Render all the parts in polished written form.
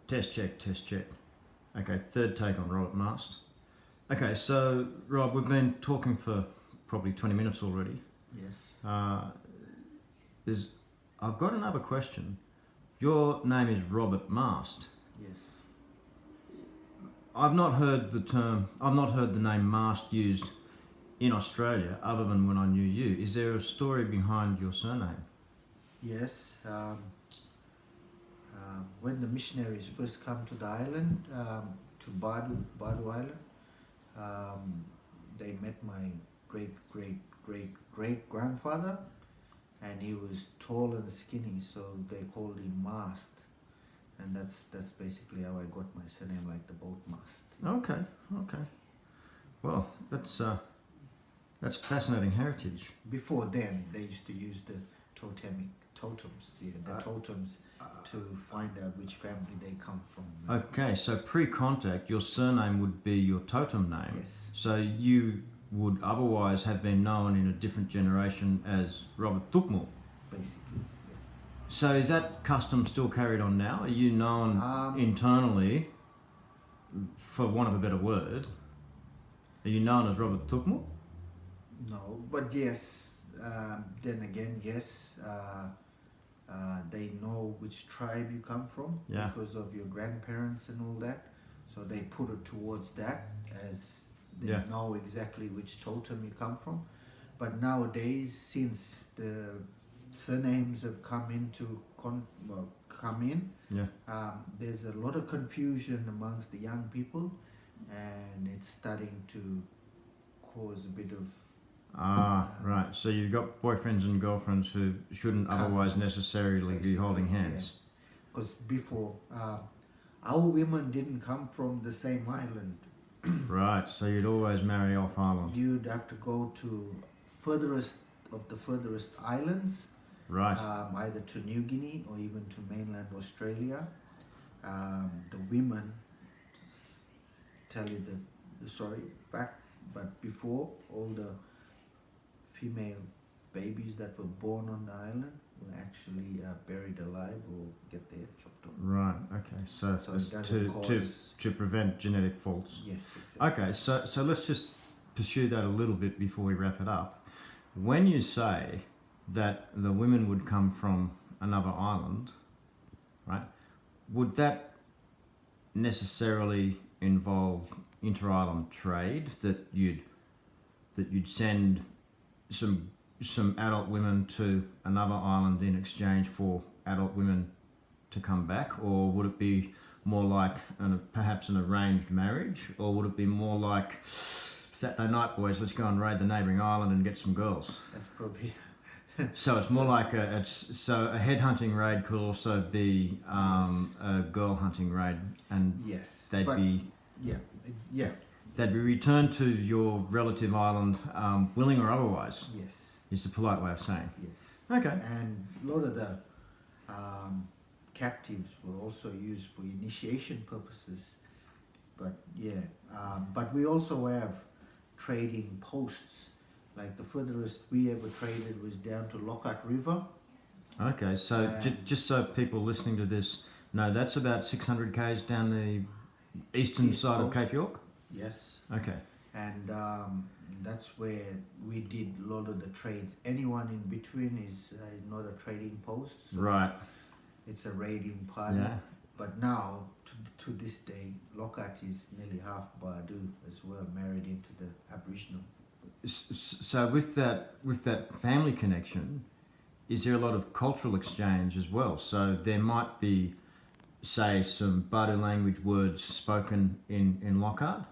Test check, test check. Okay, third take on Robert Mast. Okay, so Rob, we've been talking for probably 20 minutes already. Yes. Uh, is I've got another question. Your name is Robert Mast. Yes. I've not heard the name Mast used in Australia other than when I knew you. Is there a story behind your surname? Yes. When the missionaries first come to the island, to Badu Island, um, they met my great grandfather, and he was tall and skinny, so they called him Mast, and that's basically how I got my surname, like the boat mast. Okay, okay. Well, that's fascinating heritage. Before then, they used to use the totems, totems to find out which family they come from. Okay, so pre-contact, your surname would be your totem name. Yes. So you would otherwise have been known in a different generation as Robert Tukmul. Basically, yeah. So is that custom still carried on now? Are you known internally, for want of a better word, are you known as Robert Tukmul? No, but yes, then again, yes, they know which tribe you come from because of your grandparents and all that. So they put it towards that, as they know exactly which totem you come from. But nowadays, since the surnames have come in, there's a lot of confusion amongst the young people, and it's starting to cause a bit of right. So you've got boyfriends and girlfriends who shouldn't otherwise necessarily be holding hands. Because before, our women didn't come from the same island. Right. So you'd always marry off island. You'd have to go to furthest islands. Right. Either to New Guinea or even to mainland Australia. The women tell you the fact, but before, all the female babies that were born on the island were actually buried alive or get their head chopped off. Right. Okay. So to prevent genetic faults. Yes. Exactly. Okay. So let's just pursue that a little bit before we wrap it up. When you say that the women would come from another island, right? Would that necessarily involve inter-island trade, that you'd send some adult women to another island in exchange for adult women to come back, or would it be more like perhaps an arranged marriage, or would it be more like Saturday night, boys, let's go and raid the neighbouring island and get some girls? That's probably. So it's more like a headhunting raid could also be a girl hunting raid, and they'd be returned to your relative island, willing or otherwise. Yes. Is the polite way of saying. Yes. Okay. And a lot of the captives were also used for initiation purposes, but but we also have trading posts. Like the furthest we ever traded was down to Lockhart River. Okay, so just so people listening to this know, that's about 600 k's down the eastern side of Cape York? Yes. Okay. And that's where we did a lot of the trades. Anyone in between is not a trading post. So right. It's a raiding party. Yeah. But now, to this day, Lockhart is nearly half Badu as well, married into the Aboriginal. So with that family connection, is there a lot of cultural exchange as well? So there might be, say, some Badu language words spoken in Lockhart?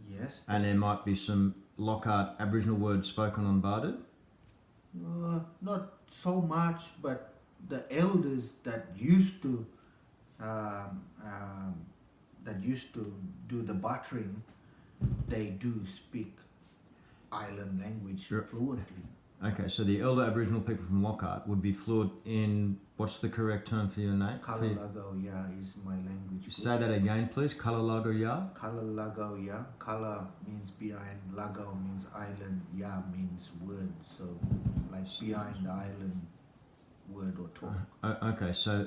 Yes. And there might be some Lockhart Aboriginal words spoken on Badu? Not so much, but the elders that used to do the buttering, they do speak island language fluently. Okay, so the elder Aboriginal people from Lockhart would be fluent in, what's the correct term for your name? Kalalago Ya is my language. Say that again, please. Kalalago Ya? Kalalago Ya. Kala means behind, Lago means island, Ya means word. So, like behind the island word or talk. Okay, so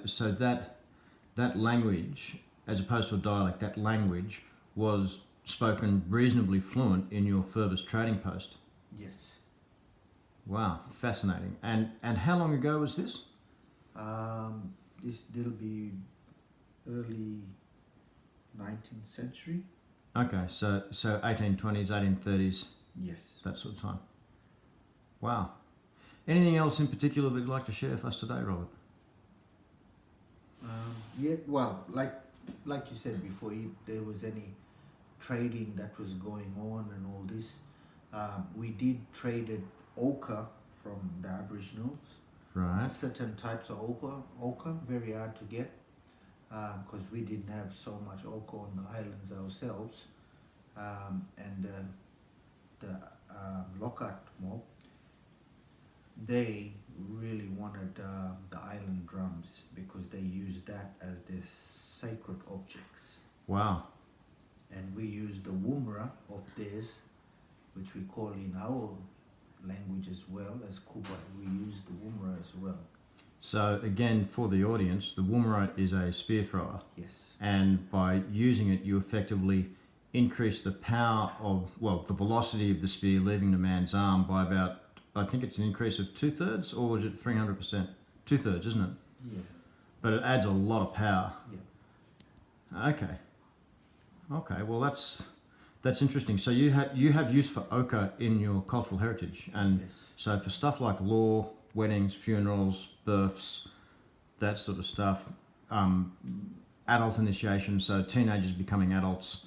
that language as opposed to a dialect, that language was spoken reasonably fluent in your furthest trading post. Yes. Wow, fascinating. And how long ago was this? There'll be early 19th century. Okay, so 1820s, 1830s, Yes. that sort of time. Wow. Anything else in particular that you'd like to share with us today, Robert? Yeah, well, like you said before, if there was any trading that was going on and all this, we did traded ochre from the Aboriginals. Right. Certain types of ochre, very hard to get, because we didn't have so much ochre on the islands ourselves, and the Lockhart mob, they really wanted the island drums because they used that as their sacred objects. Wow. And we used the woomera of theirs, which we call in our language as well as Kuba. We use the woomera as well. So again, for the audience, the woomera is a spear thrower. Yes. And by using it, you effectively increase the power of, well, the velocity of the spear leaving the man's arm by about, I think it's an increase of 2/3, or is it 300%? 2/3, isn't it? Yeah. But it adds a lot of power. Yeah. Okay, well that's interesting. So you have use for ochre in your cultural heritage, and Yes. so for stuff like law, weddings, funerals, births, that sort of stuff, adult initiation, so teenagers becoming adults,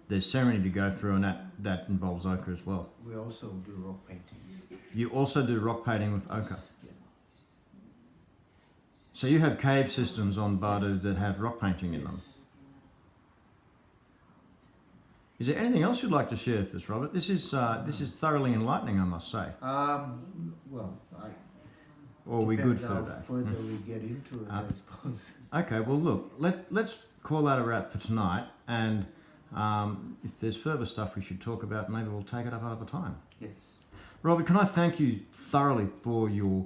there's ceremony to go through, and that involves ochre as well. We also do rock paintings. You also do rock painting with ochre. Yeah. So you have cave systems on Bardu Yes. that have rock painting in them. Yes. Is there anything else you'd like to share with us, Robert? This is thoroughly enlightening, I must say. Well, Or are we good depends for how today? further we get into it, I suppose. Okay, well look, let's call that a wrap for tonight, and if there's further stuff we should talk about, maybe we'll take it up another time. Yes. Robert, can I thank you thoroughly for your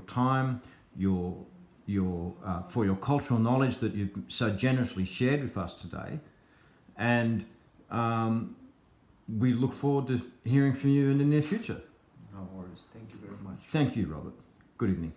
time, for your cultural knowledge that you've so generously shared with us today, and we look forward to hearing from you in the near future. No worries. Thank you very much. Thank you, Robert. Good evening.